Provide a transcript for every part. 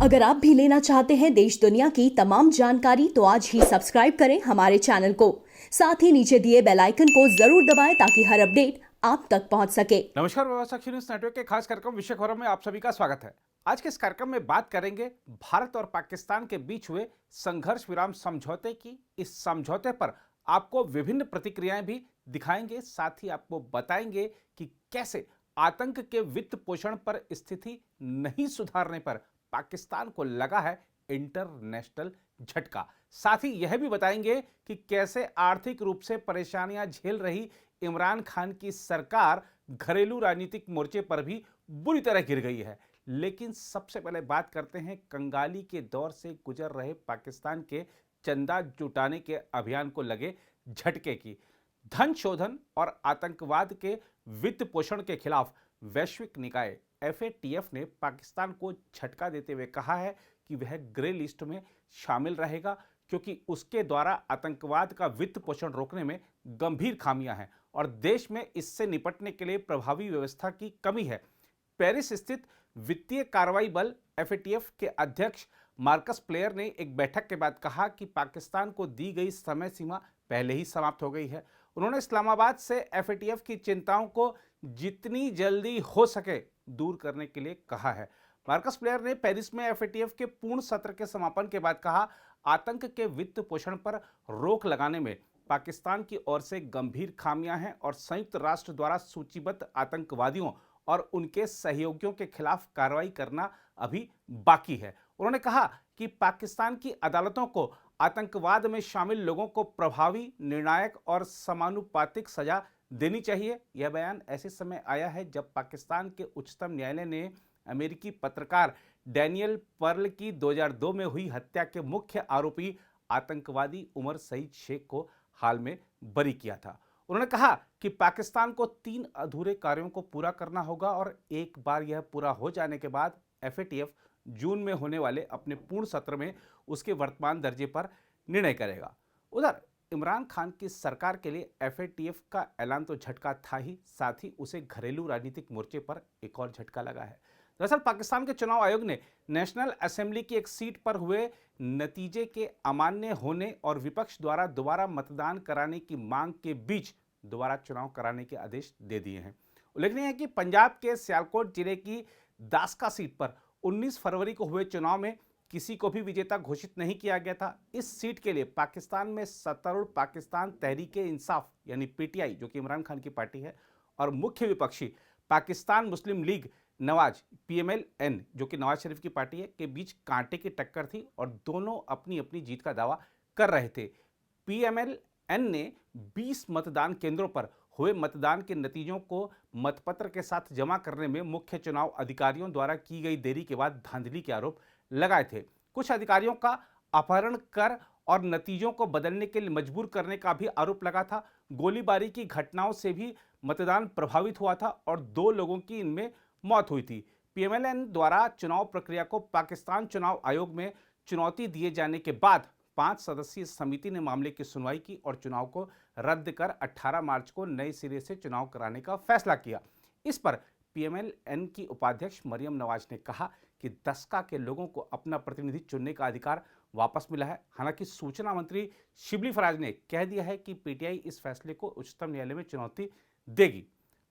अगर आप भी लेना चाहते हैं देश दुनिया की तमाम जानकारी तो आज ही सब्सक्राइब करें हमारे चैनल को। साथ ही नीचे दिए बेल आइकन को जरूर दबाएं ताकि हर अपडेट आप तक पहुंच सके। नमस्कार, व्यवसाय न्यूज नेटवर्क के खास कार्यक्रम विषय खबरों में आप सभी का स्वागत है। आज के इस कार्यक्रम में बात करेंगे भारत और पाकिस्तान के बीच हुए संघर्ष विराम समझौते की। इस समझौते पर आपको विभिन्न प्रतिक्रियाएं भी दिखाएंगे, साथ ही आपको बताएंगे कि कैसे आतंक के वित्त पोषण पर स्थिति नहीं सुधारने पर पाकिस्तान को लगा है इंटरनेशनल झटका। साथ ही यह भी बताएंगे कि कैसे आर्थिक रूप से परेशानियां झेल रही इमरान खान की सरकार घरेलू राजनीतिक मोर्चे पर भी बुरी तरह गिर गई है। लेकिन सबसे पहले बात करते हैं कंगाली के दौर से गुजर रहे पाकिस्तान के चंदा जुटाने के अभियान को लगे झटके की। धन शोधन और आतंकवाद के वित्त पोषण के खिलाफ वैश्विक निकाय FATF ने पाकिस्तान को झटका देते हुए कहा है कि वह ग्रे लिस्ट में शामिल रहेगा, क्योंकि उसके द्वारा आतंकवाद का वित्त पोषण रोकने में गंभीर खामियां हैं और देश में इससे निपटने के लिए प्रभावी व्यवस्था की कमी है। पेरिस स्थित वित्तीय कार्रवाई बल FATF के अध्यक्ष मार्कस प्लेयर ने एक बैठक के बाद कहा कि पाकिस्तान को दी गई समय सीमा पहले ही समाप्त हो गई है। उन्होंने इस्लामाबाद से FATF की चिंताओं को जितनी जल्दी हो सके दूर करने के लिए कहा है। मार्कस प्लेयर ने पेरिस में FATF के पूर्ण सत्र के समापन के बाद कहा, आतंक के वित्त पोषण पर रोक लगाने में पाकिस्तान की ओर से गंभीर खामियां हैं और संयुक्त राष्ट्र द्वारा सूचीबद्ध आतंकवादियों और उनके सहयोगियों के खिलाफ कार्रवाई करना अभी बाकी है। उन्होंने कहा कि पाकिस्तान की अदालतों को आतंकवाद में शामिल लोगों को प्रभावी, निर्णायक और समानुपातिक सजा देनी चाहिए। यह बयान ऐसे समय आया है जब पाकिस्तान के उच्चतम न्यायालय ने अमेरिकी पत्रकार डैनियल पर्ल की 2002 में हुई हत्या के मुख्य आरोपी आतंकवादी उमर सईद शेख को हाल में बरी किया था। उन्होंने कहा कि पाकिस्तान को 3 अधूरे कार्यों को पूरा करना होगा और एक बार यह पूरा हो जाने के बाद FATF जून में होने वाले अपने पूर्ण सत्र में उसके वर्तमान दर्जे पर निर्णय करेगा। उधर इमरान खान की सरकार के लिए FATF का ऐलान तो झटका था ही, साथ ही उसे घरेलू राजनीतिक मोर्चे पर एक और झटका लगा है। दरअसल पाकिस्तान के चुनाव आयोग ने नेशनल असेंबली की एक सीट पर हुए नतीजे के अमान्य होने और विपक्ष द्वारा दोबारा मतदान कराने की मांग के बीच दोबारा चुनाव कराने के आदेश दे दिए हैं। उल्लेखनीय है कि पंजाब के सियालकोट जिले की दासका सीट पर 19 फरवरी को हुए चुनाव में किसी को भी विजेता घोषित नहीं किया गया था। इस सीट के लिए पाकिस्तान में सत्तारूढ़ पाकिस्तान तहरीक-ए-इंसाफ यानी PTI, जो कि इमरान खान की पार्टी है, और मुख्य विपक्षी पाकिस्तान मुस्लिम लीग नवाज PMLN, जो कि नवाज शरीफ की पार्टी है, के बीच कांटे की टक्कर थी और दोनों अपनी अपनी जीत का दावा कर रहे थे। PMLN ने 20 मतदान केंद्रों पर हुए मतदान के नतीजों को मतपत्र के साथ जमा करने में मुख्य चुनाव अधिकारियों द्वारा की गई देरी के बाद धांधली के आरोप लगाए थे। कुछ अधिकारियों का अपहरण कर और नतीजों को बदलने के लिए मजबूर करने का भी आरोप लगा था। गोलीबारी की घटनाओं से भी मतदान प्रभावित हुआ था और 2 लोगों की इनमें मौत हुई थी। PMLN द्वारा चुनाव प्रक्रिया को पाकिस्तान चुनाव आयोग में चुनौती दिए जाने के बाद 5 सदस्यीय समिति ने मामले की सुनवाई की और चुनाव को रद्द कर 18 मार्च को नए सिरे से चुनाव कराने का फैसला किया। इस पर PMLN की उपाध्यक्ष मरियम नवाज ने कहा कि दस्का के लोगों को अपना प्रतिनिधि चुनने का अधिकार वापस मिला है। हालांकि सूचना मंत्री शिबली फराज ने कह दिया है कि PTI इस फैसले को उच्चतम न्यायालय में चुनौती देगी।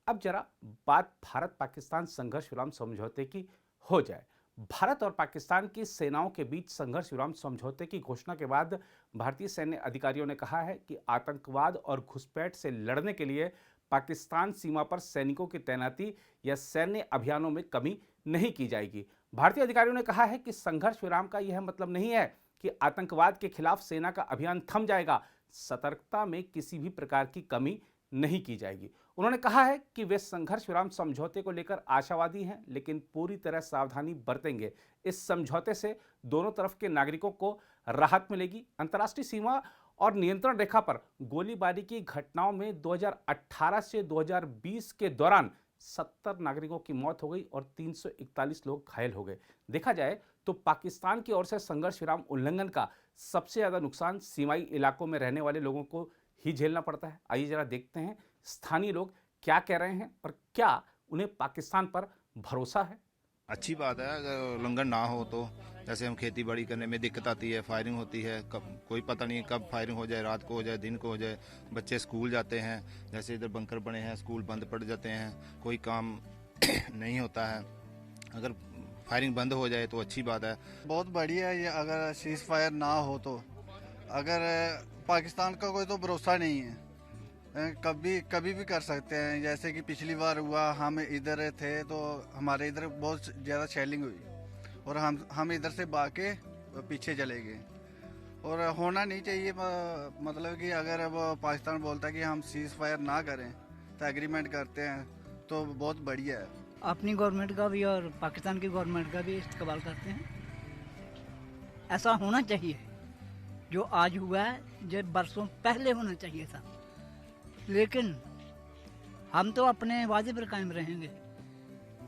अब जरा बात भारत पाकिस्तान संघर्ष विराम समझौते की हो जाए। भारत और पाकिस्तान की सेनाओं के बीच संघर्ष विराम समझौते की घोषणा के बाद भारतीय सैन्य अधिकारियों ने कहा है कि आतंकवाद और घुसपैठ से लड़ने के लिए पाकिस्तान सीमा पर सैनिकों की तैनाती या सैन्य अभियानों में कमी नहीं की जाएगी। भारतीय अधिकारियों ने कहा है कि संघर्ष विराम का यह मतलब नहीं है कि आतंकवाद के खिलाफ सेना का अभियान थम जाएगा। सतर्कता में किसी भी प्रकार की कमी नहीं की जाएगी। उन्होंने कहा है कि वे संघर्ष विराम समझौते को लेकर आशावादी हैं, लेकिन पूरी तरह सावधानी बरतेंगे। इस समझौते से दोनों तरफ के नागरिकों को राहत मिलेगी। अंतर्राष्ट्रीय सीमा और नियंत्रण रेखा पर गोलीबारी की घटनाओं में 2018 से 2020 के दौरान 70 नागरिकों की मौत हो गई और 341 लोग घायल हो गए। देखा जाए तो पाकिस्तान की ओर से संघर्ष विराम उल्लंघन का सबसे ज्यादा नुकसान सीमाई इलाकों में रहने वाले लोगों को ही झेलना पड़ता है। आइए जरा देखते हैं स्थानीय लोग क्या कह रहे हैं और क्या उन्हें पाकिस्तान पर भरोसा है। अच्छी बात है अगर उल्लंघन ना हो तो। जैसे हम खेती बाड़ी करने में दिक्कत आती है, फायरिंग होती है, कब कोई पता नहीं कब फायरिंग हो जाए, रात को हो जाए, दिन को हो जाए। बच्चे स्कूल जाते हैं, जैसे इधर बंकर बने हैं, स्कूल बंद पड़ जाते हैं, कोई काम नहीं होता है। अगर फायरिंग बंद हो जाए तो अच्छी बात है। बहुत बढ़िया है ये, अगर सीज फायर ना हो तो। अगर पाकिस्तान का कोई तो भरोसा नहीं है, कभी भी कर सकते हैं। जैसे कि पिछली बार हुआ, हम इधर थे तो हमारे इधर बहुत ज़्यादा शेलिंग हुई और हम इधर से भाग के पीछे चले गए। और होना नहीं चाहिए, मतलब कि अगर वो पाकिस्तान बोलता है कि हम सीज फायर ना करें तो एग्रीमेंट करते हैं तो बहुत बढ़िया है। अपनी गवर्नमेंट का भी और पाकिस्तान की गवर्नमेंट का भी इस्तेमाल करते हैं। ऐसा होना चाहिए, जो आज हुआ है जो बरसों पहले होना चाहिए था। लेकिन हम तो अपने वादे पर कायम रहेंगे,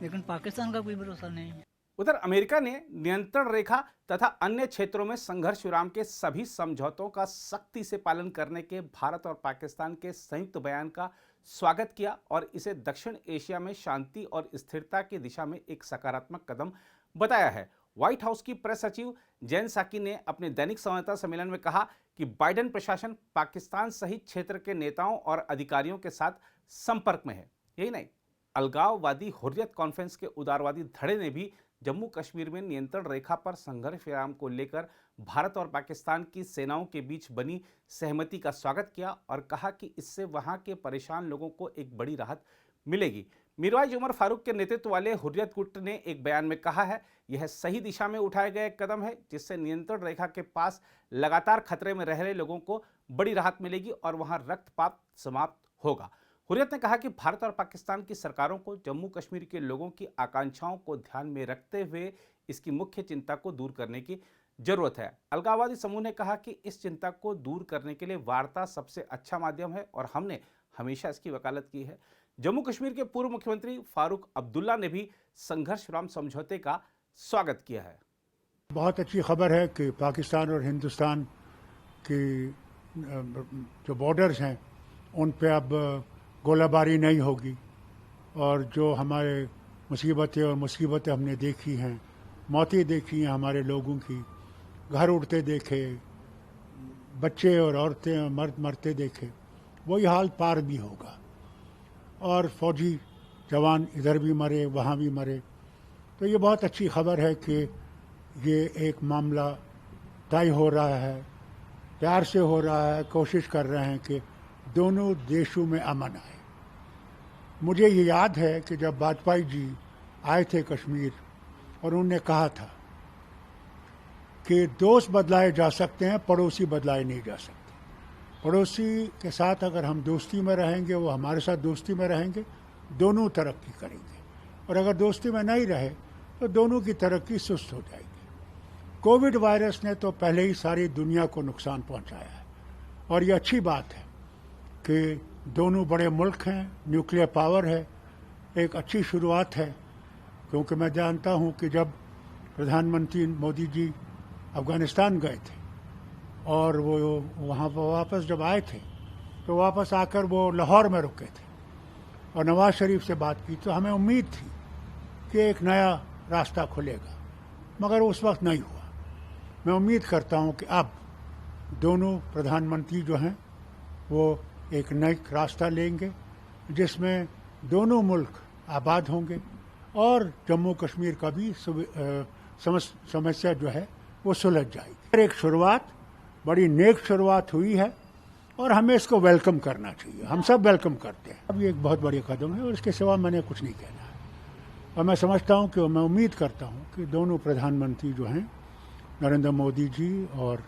लेकिन पाकिस्तान का कोई भरोसा नहीं है। उधर अमेरिका ने नियंत्रण रेखा तथा अन्य क्षेत्रों में संघर्ष विराम के सभी समझौतों का सख्ती से पालन करने के भारत और पाकिस्तान के संयुक्त बयान का स्वागत किया और इसे दक्षिण एशिया में शांति और स्थिरता की दिशा में एक सकारात्मक कदम बताया है। व्हाइट हाउस की प्रेस सचिव जेन साकी ने अपने दैनिक संवाददाता सम्मेलन में कहा कि बाइडेन प्रशासन पाकिस्तान सहित क्षेत्र के नेताओं और अधिकारियों के साथ संपर्क में है। यही नहीं, अलगाववादी हुर्रियत कॉन्फ्रेंस के उदारवादी धड़े ने भी जम्मू कश्मीर में नियंत्रण रेखा पर संघर्ष विराम को लेकर भारत और पाकिस्तान की सेनाओं के बीच बनी सहमति का स्वागत किया और कहा कि इससे वहां के परेशान लोगों को एक बड़ी राहत मिलेगी। मीरवाइज उमर फारूक के नेतृत्व वाले हुर्रियत गुट ने एक बयान में कहा है, यह सही दिशा में उठाए गए कदम है जिससे नियंत्रण रेखा के पास लगातार खतरे में रह रहे लोगों को बड़ी राहत मिलेगी और वहां रक्तपात समाप्त होगा। हुर्रियत ने कहा कि भारत और पाकिस्तान की सरकारों को जम्मू कश्मीर के लोगों की आकांक्षाओं को ध्यान में रखते हुए इसकी मुख्य चिंता को दूर करने की जरूरत है। अलगाववादी समूह ने कहा कि इस चिंता को दूर करने के लिए वार्ता सबसे अच्छा माध्यम है और हमने हमेशा इसकी वकालत की है। जम्मू कश्मीर के पूर्व मुख्यमंत्री फारूक अब्दुल्ला ने भी संघर्ष विराम समझौते का स्वागत किया है। बहुत अच्छी खबर है कि पाकिस्तान और हिंदुस्तान की जो बॉर्डर्स हैं उन पे अब गोलाबारी नहीं होगी और जो हमारे मुसीबतें हमने देखी हैं, मौतें देखी हैं हमारे लोगों की, घर उड़ते देखे, बच्चे और औरतें और मर्द मरते देखे, वही हाल पार भी होगा। और फौजी जवान इधर भी मरे, वहाँ भी मरे। तो ये बहुत अच्छी खबर है कि ये एक मामला तय हो रहा है, प्यार से हो रहा है, कोशिश कर रहे हैं कि दोनों देशों में अमन आए। मुझे ये याद है कि जब वाजपेयी जी आए थे कश्मीर और उन्होंने कहा था कि दोस्त बदलाए जा सकते हैं, पड़ोसी बदलाए नहीं जा सकते। पड़ोसी के साथ अगर हम दोस्ती में रहेंगे, वो हमारे साथ दोस्ती में रहेंगे, दोनों तरक्की करेंगे। और अगर दोस्ती में नहीं रहे तो दोनों की तरक्की सुस्त हो जाएगी। कोविड वायरस ने तो पहले ही सारी दुनिया को नुकसान पहुंचाया है और ये अच्छी बात है कि दोनों बड़े मुल्क हैं, न्यूक्लियर पावर है, एक अच्छी शुरुआत है। क्योंकि मैं जानता हूं कि जब प्रधानमंत्री मोदी जी अफगानिस्तान गए थे और वो वहाँ पर वापस जब आए थे तो वापस आकर वो लाहौर में रुके थे और नवाज शरीफ से बात की, तो हमें उम्मीद थी कि एक नया रास्ता खुलेगा, मगर उस वक्त नहीं हुआ। मैं उम्मीद करता हूं कि अब दोनों प्रधानमंत्री जो हैं वो एक नया रास्ता लेंगे जिसमें दोनों मुल्क आबाद होंगे और जम्मू कश्मीर का भी समस्या जो है वो सुलझ जाएगी। एक शुरुआत, बड़ी नेक शुरुआत हुई है और हमें इसको वेलकम करना चाहिए। हम सब वेलकम करते हैं। अब ये एक बहुत बड़ी कदम है और इसके सिवा मैंने कुछ नहीं कहना है। और मैं समझता हूँ कि मैं उम्मीद करता हूँ कि दोनों प्रधानमंत्री जो हैं, नरेंद्र मोदी जी और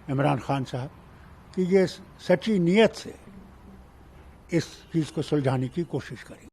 इमरान खान साहब, कि ये सच्ची नीयत से इस चीज़ को सुलझाने की कोशिश करें।